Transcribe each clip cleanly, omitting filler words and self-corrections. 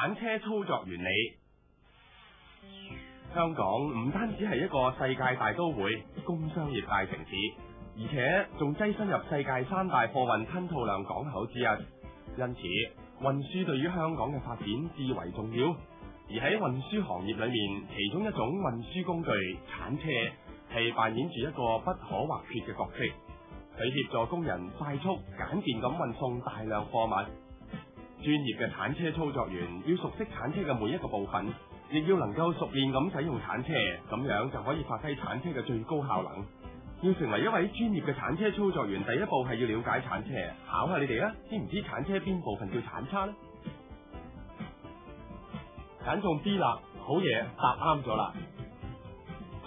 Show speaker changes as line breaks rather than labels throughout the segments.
鏟車操作原理。香港唔單止係一個世界大都會、工商業大城市，而且仲躋身入世界3大貨運吞吐量港口之一，因此運輸對於香港嘅發展至為重要。而喺運輸行業裏面，其中一種運輸工具鏟車係扮演住一個不可或缺嘅角色，佢協助工人快速簡便咁運送大量貨物。專業嘅鏟車操作員要熟悉鏟車嘅每一個部分，亦要能夠熟練咁使用鏟車，咁樣就可以發揮鏟車嘅最高效能。要成為一位專業嘅鏟車操作員，第一步係要了解鏟車。考下你哋啦，知唔知鏟車邊部分叫鏟叉呢？揀中 B 啦，好嘢，答啱咗啦。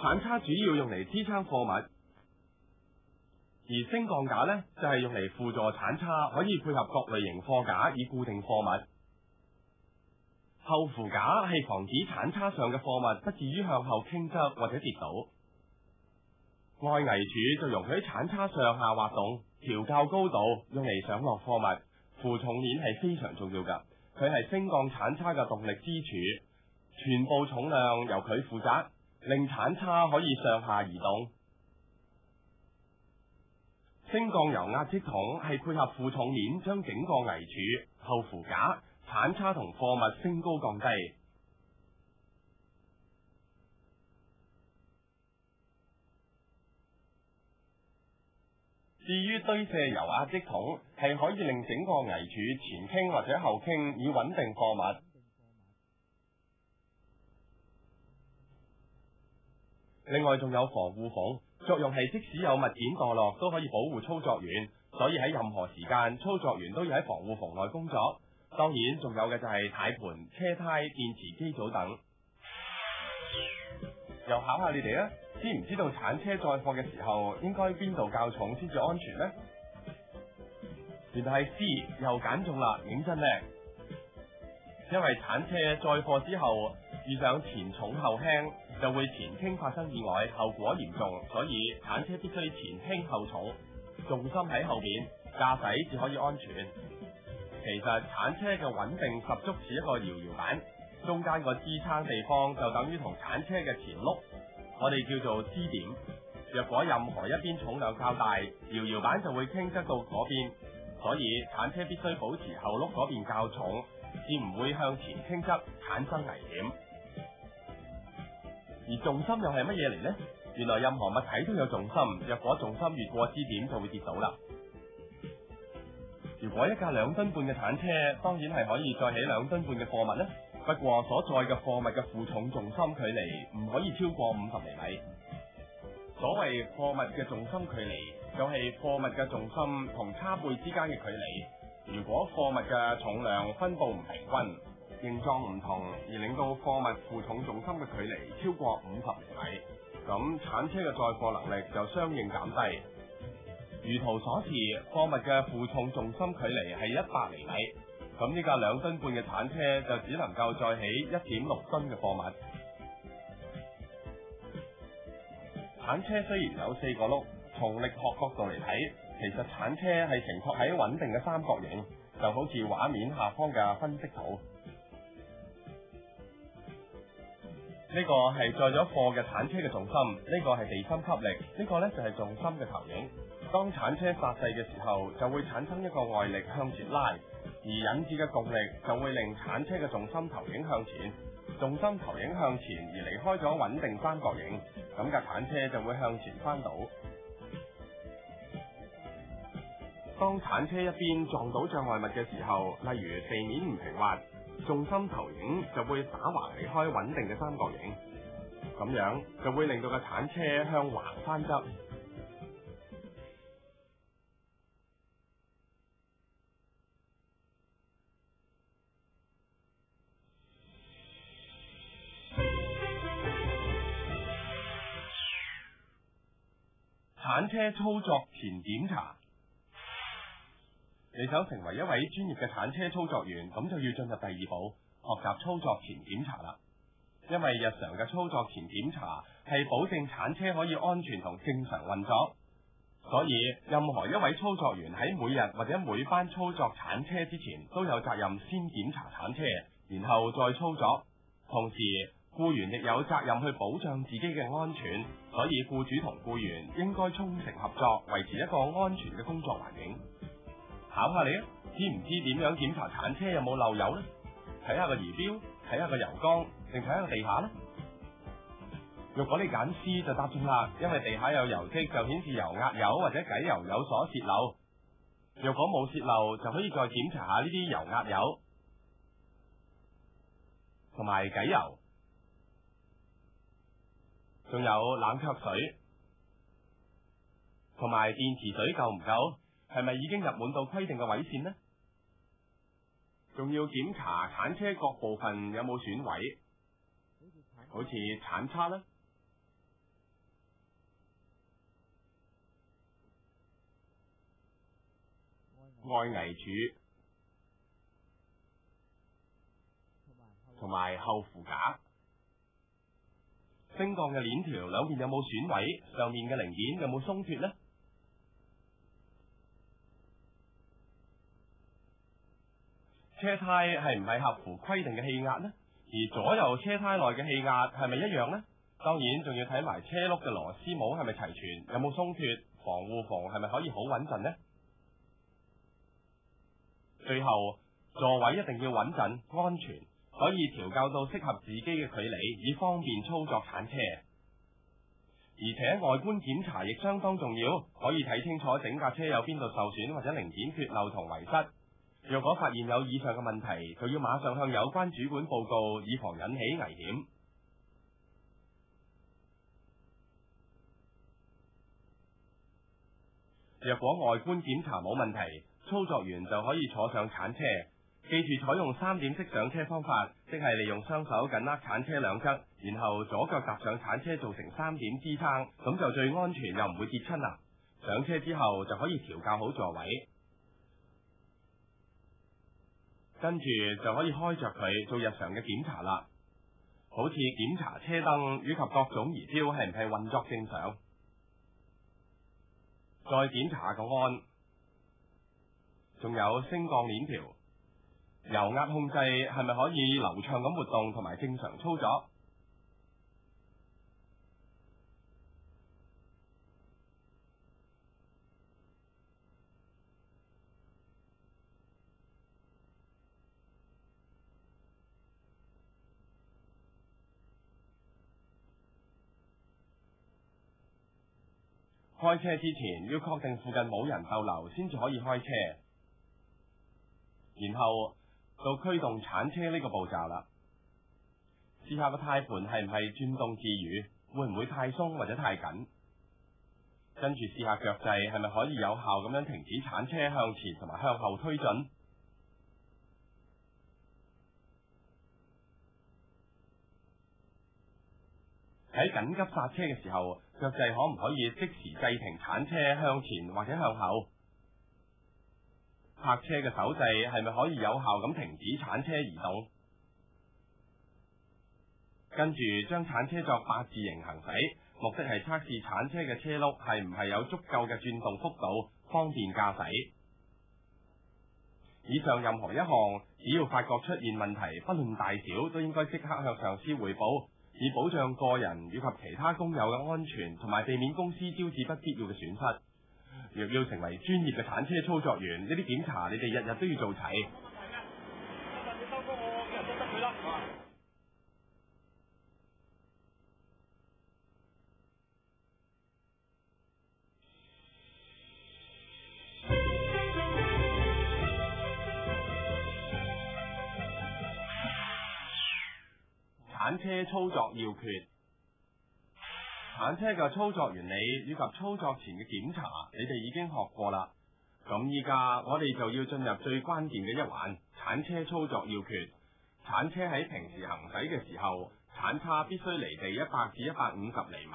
鏟叉主要用嚟支撐貨物，而升降架呢，就係用嚟輔助鏟叉，可以配合各類型貨架以固定貨物。後扶架係防止鏟叉上嘅貨物不至於向後傾側或者跌倒。外圍柱就容許鏟叉上下滑動，調校高度，用嚟上落貨物。負重鏈係非常重要噶，佢係升降鏟叉嘅動力支柱，全部重量由佢負責，令鏟叉可以上下移動。升降油壓積筒係配合負重鏈將整個圍柱、後扶架、鏟叉同貨物升高降低。至於堆卸油壓積筒係可以令整個圍柱前傾或者後傾，以穩定貨物。另外仲有防護縫，作用係即使有物件墮落都可以保護操作員，所以喺任何時間操作員都要喺防護縫內工作。當然仲有嘅就係軚盤、車胎、電池機組等。又考下你哋啦，知唔知道鏟車載貨嘅時候應該邊度較重先至安全呢？原來係 C， 又揀中啦，認真叻！因為鏟車載貨之後遇上前重後輕，就會前傾發生意外，後果嚴重，所以鏟車必須前輕後重，重心喺後邊，駕駛至可以安全。其實鏟車嘅穩定十足似一個搖搖板，中間個支撐地方就等於同鏟車嘅前轆，我哋叫做支點。若果任何一邊重量較大，搖搖板就會傾側到嗰邊，所以鏟車必須保持後轆嗰邊較重，至唔會向前傾側產生危險。而重心又係乜嘢嚟呢？原來任何物體都有重心，若果重心越過支點就會跌倒啦。如果一架2噸半嘅鏟車，當然係可以載起2噸半嘅貨物呢。不過所載嘅貨物嘅負重重心距離唔可以超過50厘米。所謂貨物嘅重心距離，就係貨物嘅重心同叉背之間嘅距離。如果貨物嘅重量分布唔平均，形狀唔同，而令到貨物負重重心嘅距離超過50厘米，咁鏟車嘅載貨能力就相應減低。如圖所示，貨物嘅負重重心距離係100厘米，咁呢架2噸半嘅鏟車就只能夠載起1.6噸嘅貨物。鏟車雖然有4個轆，從力學角度嚟睇，其實鏟車係承托喺穩定嘅三角形，就好似畫面下方嘅分析圖。呢個係載咗貨嘅鏟車嘅重心，呢個係地心吸力，呢個呢就係重心嘅投影。當鏟車剎掣嘅時候，就會產生一個外力向前拉，而引致嘅動力就會令鏟車嘅重心投影向前，重心投影向前而離開咗穩定三角形，咁架鏟車就會向前翻倒。當鏟車一邊撞到障礙物嘅時候，例如地面唔平滑，重心投影就會打橫離開穩定嘅三角形，咁樣就會令到架鏟車向橫翻側。鏟車操作前檢查。你想成為一位專業嘅鏟車操作員，咁就要進入第2步，學習操作前檢查啦。因為日常嘅操作前檢查係保證鏟車可以安全同正常運作，所以任何一位操作員喺每日或者每班操作鏟車之前，都有責任先檢查鏟車，然後再操作。同時，僱員亦有責任去保障自己嘅安全，所以僱主同僱員應該衷誠合作，維持一個安全嘅工作環境。考下你啊，知唔知點樣檢查鏟車有冇漏油呢？睇下個儀表，睇下個油缸，定睇下個地下呢？如果你揀 C 就答中啦，因為地下有油漬就顯示油壓油或者偈油有所洩漏。如果冇洩漏，就可以再檢查下呢啲油壓油同埋偈油，仲有冷卻水同埋電池水夠唔夠？係咪已經入滿到規定嘅位線呢？仲要檢查鏟車各部分有冇損毀，好似鏟叉啦、外危柱同埋後扶架，升降嘅鏈條兩邊有冇損毀，上面嘅零件有冇鬆脫呢？車胎係唔係合乎規定嘅氣壓呢？而左右車胎內嘅氣壓係咪一樣呢？當然仲要睇埋車轆嘅螺絲帽係咪齊全，有冇鬆脫，防護縫係咪可以好穩陣呢？最後，座位一定要穩陣安全，可以調校到適合自己嘅距離，以方便操作鏟車。而且外觀檢查亦相當重要，可以睇清楚整架車有邊度受損或者零件缺漏同遺失。若果發現有以上嘅問題，就要馬上向有關主管報告，以防引起危險。若果外觀檢查冇問題，操作員就可以坐上鏟車。記住採用3點式上車方法，即係利用雙手緊握鏟車兩側，然後左腳踏上鏟車做成3點支撐，咁就最安全又唔會跌親啦。上車之後就可以調校好座位，跟住就可以開着佢做日常嘅檢查啦，好似檢查車燈以及各種儀表係唔係運作正常，再檢查個鞍，仲有升降鏈條、油壓控制係咪可以流暢咁活動同埋正常操作。開車之前要確定附近冇人逗留先至可以開車，然後到驅動鏟車呢個步驟啦。試下個軚盤係唔係轉動自如，會唔會太鬆或者太緊？跟住試下腳掣係咪可以有效咁樣停止鏟車向前同埋向後推進。喺緊急剎車嘅時候，腳掣可唔可以即時制停鏟車向前或者向後？泊車嘅手掣係咪可以有效咁停止鏟車移動？跟住將鏟車作8字形行駛，目的係測試鏟車嘅車轆係唔係有足夠嘅轉動幅度，方便駕駛。以上任何一項，只要發覺出現問題，不論大小，都應該即刻向上司匯報，以保障個人以及其他工友嘅安全，同埋避免公司招致不必要嘅損失。若要成為專業嘅鏟車操作員，呢啲檢查你哋日日都要做齊。鏟車操作要訣。鏟車嘅操作原理以及操作前嘅檢查，你哋已經學過啦。咁依家我哋就要進入最關鍵嘅一環，鏟車操作要訣。鏟車喺平時行駛嘅時候，鏟叉必須離地100至150厘米，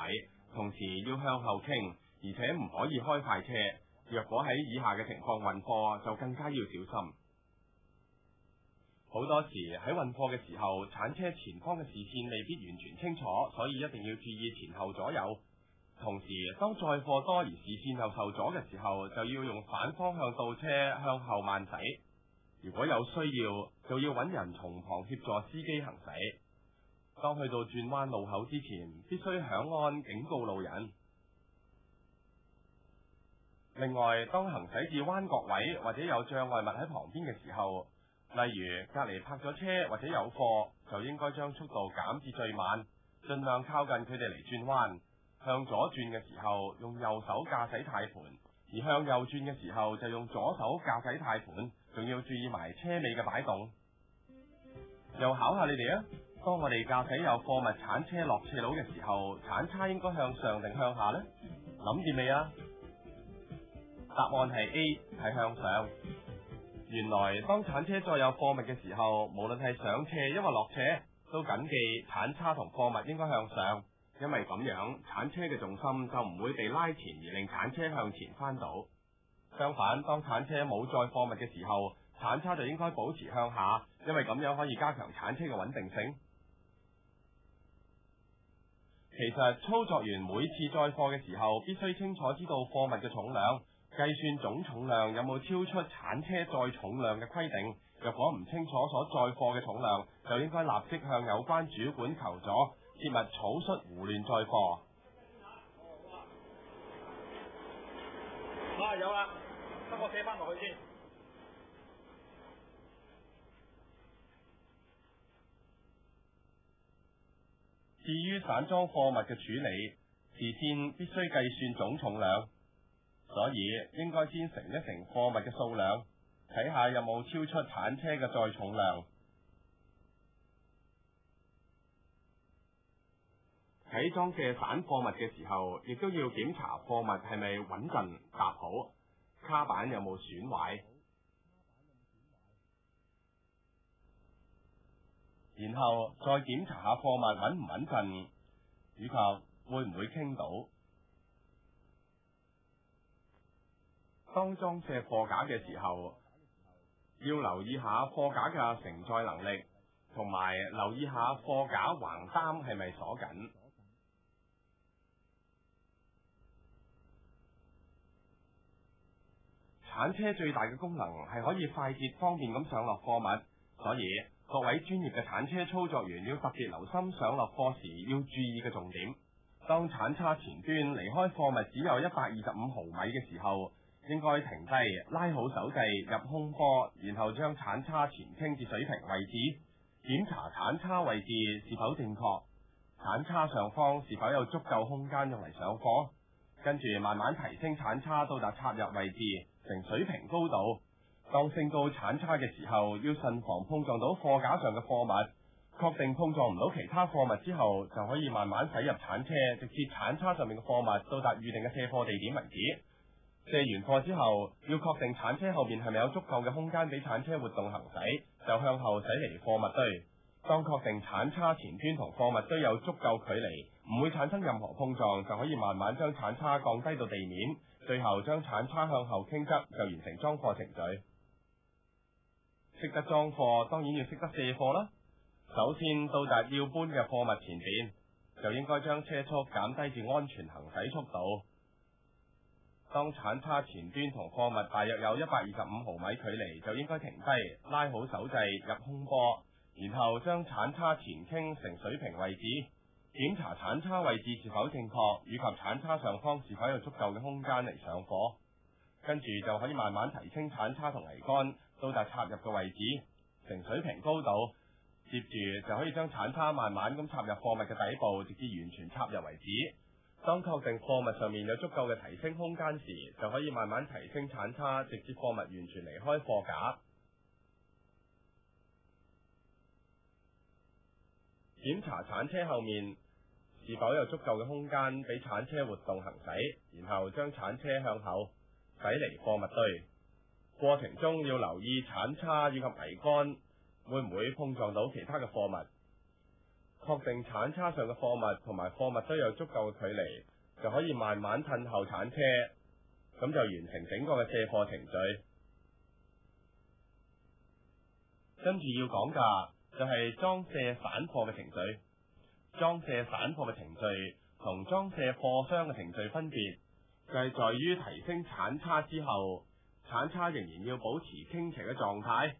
同時要向後傾，而且唔可以開快車。若果喺以下嘅情況運貨，就更加要小心。好多時喺運貨嘅時候，鏟車前方嘅視線未必完全清楚，所以一定要注意前後左右。同時，當載貨多而視線又受阻嘅時候，就要用反方向倒車向後慢駛。如果有需要，就要揾人從旁協助司機行駛。當去到轉彎路口之前，必須響安警告路人。另外，當行駛至彎角位或者有障礙物喺旁邊嘅時候，例如隔籬泊咗車或者有貨，就應該將速度減至最慢，盡量靠近佢哋嚟轉彎。向左轉嘅時候用右手駕駛軚盤，而向右轉嘅時候就用左手駕駛軚盤，仲要注意埋車尾嘅擺動。又考下你哋啊！當我哋駕駛有貨物鏟車落斜路嘅時候，鏟叉應該向上定向下呢？諗掂未啊？答案係 A， 係向上。原來當鏟車載有貨物嘅時候，無論係上斜抑或落斜，都謹記鏟叉同貨物應該向上，因為咁樣鏟車嘅重心就唔會被拉前而令鏟車向前翻倒。相反，當鏟車冇載貨物嘅時候，鏟叉就應該保持向下，因為咁樣可以加強鏟車嘅穩定性。其實操作員每次載貨嘅時候，必須清楚知道貨物嘅重量，計算總重量有冇超出鏟車載重量嘅規定。若果唔清楚所載貨嘅重量，就應該立即向有關主管求助，切勿草率胡亂載貨。
有啦，等我寫翻落去先。
至於散裝貨物嘅處理，事先必須計算總重量，所以應該先乘一乘貨物嘅數量，睇下有冇超出鏟車嘅載重量。喺裝卸散貨物嘅時候，亦都要檢查貨物係咪穩陣搭好，卡板有冇損壞，然後再檢查下貨物穩唔穩陣，以及會唔會傾倒。當裝卸貨架嘅時候，要留意下貨架嘅承載能力，同埋留意下貨架橫擔係咪鎖緊。鏟車最大嘅功能係可以快捷方便咁上落貨物，所以各位專業嘅鏟車操作員要特別留心上落貨時要注意嘅重點。當鏟叉前端離開貨物只有125毫米嘅時候，應該停低，拉好手掣入空波，然後將鏟叉前傾至水平位置，檢查鏟叉位置是否正確，鏟叉上方是否有足夠空間用嚟上貨，跟住慢慢提升鏟叉到達插入位置，成水平高度。當升高鏟叉嘅時候，要慎防碰撞到貨架上嘅貨物，確定碰撞唔到其他貨物之後，就可以慢慢駛入鏟車，直至鏟叉上面嘅貨物到達預定嘅卸貨地點為止。卸完貨之後，要確定鏟車後面係咪有足夠嘅空間俾鏟車活動行駛，就向後駛離貨物堆。當確定鏟叉前端同貨物堆有足夠距離，唔會產生任何碰撞，就可以慢慢將鏟叉降低到地面，最後將鏟叉向後傾側，就完成裝貨程序。識得裝貨，當然要識得卸貨啦。首先到達要搬嘅貨物前邊，就應該將車速減低至安全行駛速度。當鏟叉前端同貨物大約有125毫米距離，就應該停低，拉好手掣入空波，然後將鏟叉前傾成水平位置，檢查鏟叉位置是否正確，以及鏟叉上方是否有足夠嘅空間嚟上貨。跟住就可以慢慢提升鏟叉同桅杆，到達插入嘅位置，成水平高度。接住就可以將鏟叉慢慢咁插入貨物嘅底部，直至完全插入為止。當確定貨物上面有足夠嘅提升空間時，就可以慢慢提升鏟叉，直至貨物完全離開貨架。檢查鏟車後面是否有足夠嘅空間俾鏟車活動行駛，然後將鏟車向後駛離貨物堆。過程中要留意鏟叉以及桅杆會唔會碰撞到其他嘅貨物。確定鏟叉上嘅貨物同埋貨物都有足夠嘅距離，就可以慢慢褪後鏟車，咁就完成整個嘅卸貨程序。跟住要講㗎就係裝卸散貨嘅程序。裝卸散貨嘅程序同裝卸貨箱嘅程序分別，就係在於提升鏟叉之後，鏟叉仍然要保持傾斜嘅狀態，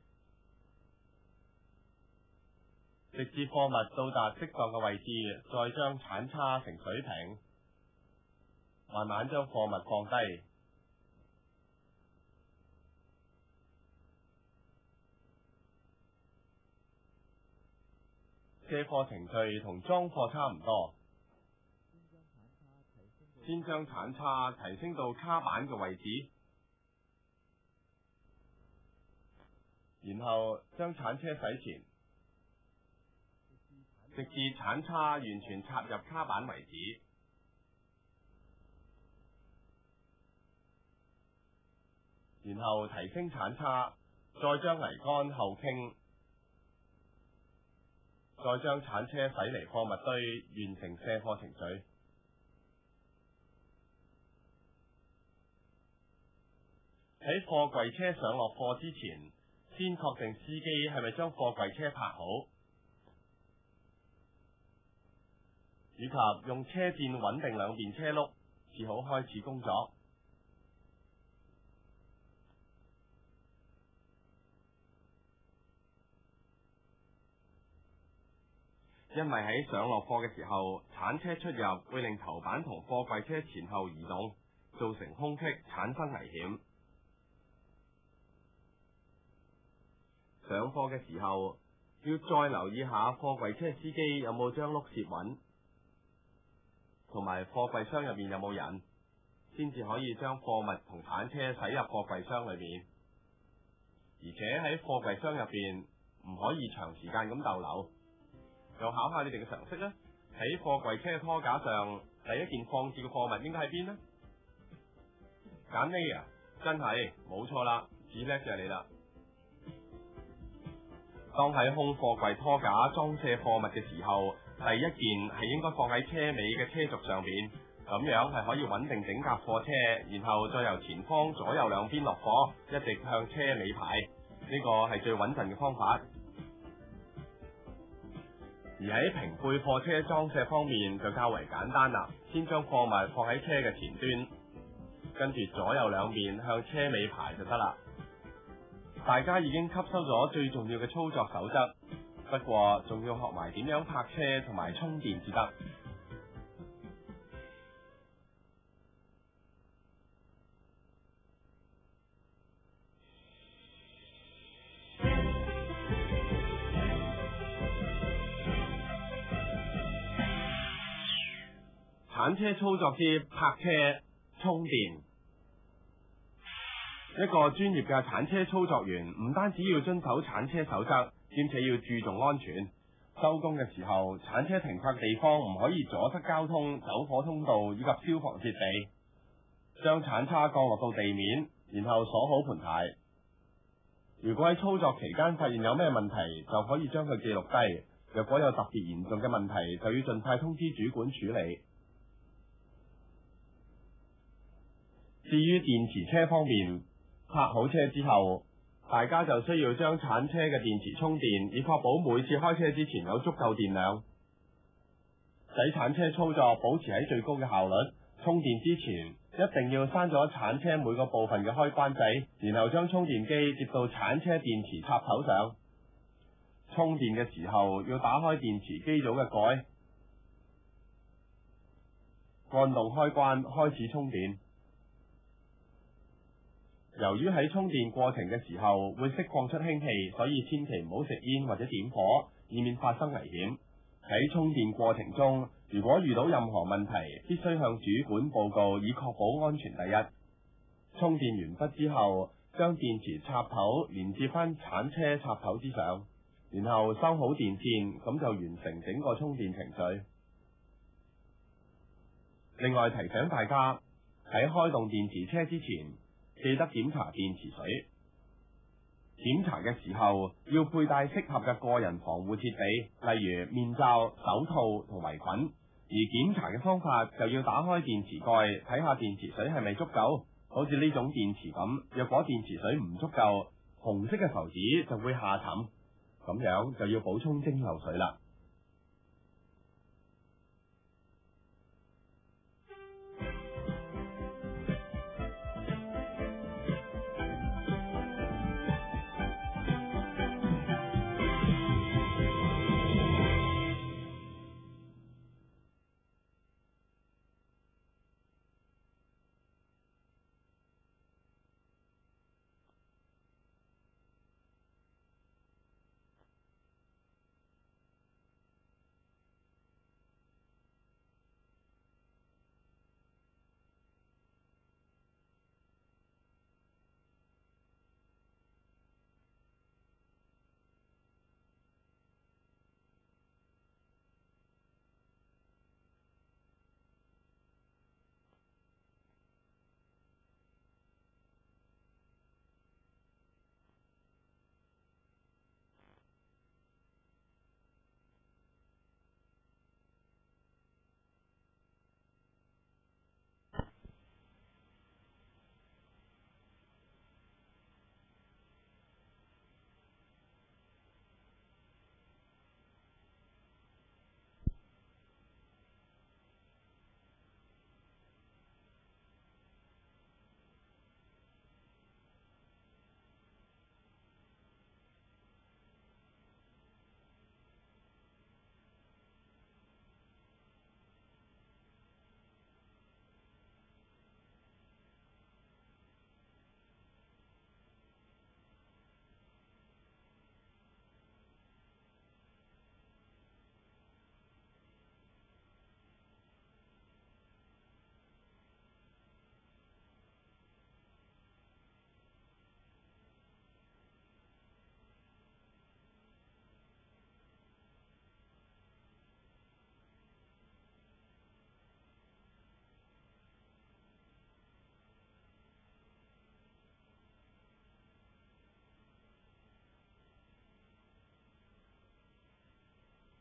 直至貨物到達適當嘅位置，再將鏟叉成水平，慢慢將貨物放低。卸貨程序同裝貨差唔多，先將鏟叉提升到卡板嘅位置，然後將鏟車駛前，直至鏟叉完全插入卡板為止。然後提升鏟叉，再將桅杆後傾，再將鏟車駛離貨物堆，完成卸貨程序。喺貨櫃車上落貨之前，先確定司機係咪將貨櫃車泊好，以及用車墊穩定兩邊車轆，至好開始工作。因為喺上落貨嘅時候，鏟車出入會令頭板同貨櫃車前後移動，造成空隙，產生危險。上貨嘅時候，要再留意下貨櫃車司機有冇將轆攝穩，同埋貨櫃箱入面有冇人，先至可以將貨物同鏟車駛入貨櫃箱裏面。而且喺貨櫃箱入邊唔可以長時間咁逗留。又考下你哋嘅常識啦，喺貨櫃車嘅拖架上，第一件放置嘅貨物應該喺邊呢？揀 A 啊，真係冇錯啦，只叻就係你啦。當喺空貨櫃拖架裝卸貨物嘅時候，第一件係應該放喺車尾嘅車軸上邊，咁樣係可以穩定整架貨車，然後再由前方左右兩邊落貨，一直向車尾排，呢個係最穩陣嘅方法。而喺平背貨車裝卸方面就較為簡單啦，先將貨物放喺車嘅前端，跟住左右兩面向車尾排就得啦。大家已經吸收咗最重要嘅操作守則，不過仲要學埋點樣泊車同埋充電至得。鏟車操作之泊車充電。一個專業嘅鏟車操作員唔單止要遵守鏟車守則，兼且要注重安全。收工嘅時候，鏟車停泊地方唔可以阻塞交通、走火通道以及消防設備。將鏟叉降落到地面，然後鎖好盤呔。如果喺操作期間發現有咩問題，就可以將佢記錄低。若果有特別嚴重嘅問題，就要盡快通知主管處理。至於電池車方面，泊好車之後，大家就需要將鏟車嘅電池充電，以確保每次開車之前有足夠電量。使鏟車操作保持喺最高嘅效率，充電之前一定要閂咗鏟車每個部分嘅開關掣，然後將充電機接到鏟車電池插頭上。充電嘅時候要打開電池機組嘅蓋，按動開關開始充電。由於喺充電過程嘅時候會釋放出氫氣，所以千祈唔好食煙或者點火，以免發生危險。喺充電過程中，如果遇到任何問題，必須向主管報告，以確保安全第一。充電完畢之後，將電池插頭連接翻鏟車插頭之上，然後收好電線，咁就完成整個充電程序。另外提醒大家，喺開動電池車之前，記得檢查電池水。檢查嘅時候要佩戴適合嘅個人防護設備，例如面罩、手套同圍裙。而檢查嘅方法就要打開電池蓋，睇下電池水係咪足夠。好似呢種電池咁，若果電池水唔足夠，紅色嘅浮紙就會下沉，咁樣就要補充蒸餾水啦。